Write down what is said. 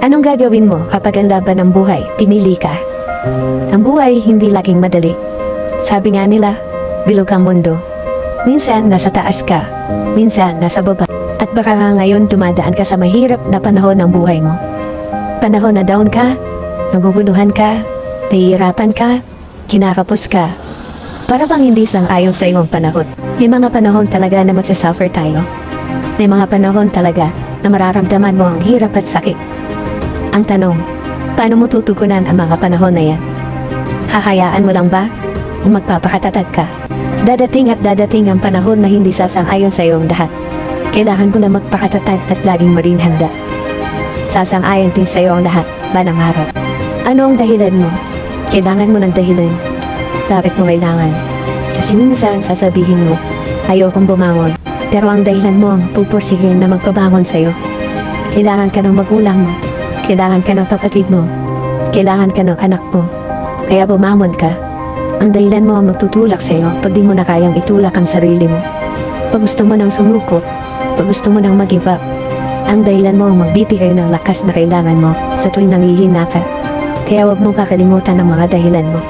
Anong gagawin mo kapag ang laban ng buhay, pinili ka? Ang buhay hindi laging madali. Sabi nga nila, bilog ang mundo. Minsan nasa taas ka, minsan nasa baba. At baka nga ngayon dumadaan ka sa mahirap na panahon ng buhay mo. Panahon na down ka, nagugunuhan ka, nahihirapan ka, kinakapos ka. Para bang hindi sang-ayon sa iyong panahon. May mga panahon talaga na magsasuffer tayo. May mga panahon talaga na mararamdaman mo ang hirap at sakit. Ang tanong, paano mo tutugunan ang mga panahon na yan? Hahayaan mo lang ba? O magpapakatatag ka? Dadating at dadating ang panahon na hindi sasang-ayon sa iyong lahat. Kailangan mo na magpakatatag at laging maging handa. Sasang-ayon din sa iyo ang lahat, balang araw. Ano ang dahilan mo? Kailangan mo ng dahilan. Bakit mo kailangan? Kasi minsan sasabihin mo, ayokong bumangon. Pero ang dahilan mo ang pupursigin na magpabangon sa iyo. Kailangan ka ng magulang mo. Kailangan ka ng kapatid mo. Kailangan ka ng anak mo. Kaya bumangon ka. Ang dahilan mo ang magtutulak sa iyo pag di mo na kayang itulak ang sarili mo. Pag gusto mo nang sumuko, pag gusto mo nang mag-give up, ang dahilan mo ang magbibigay ng lakas na kailangan mo sa tuwing nanghihina ka. Kaya huwag mong kakalimutan ang mga dahilan mo.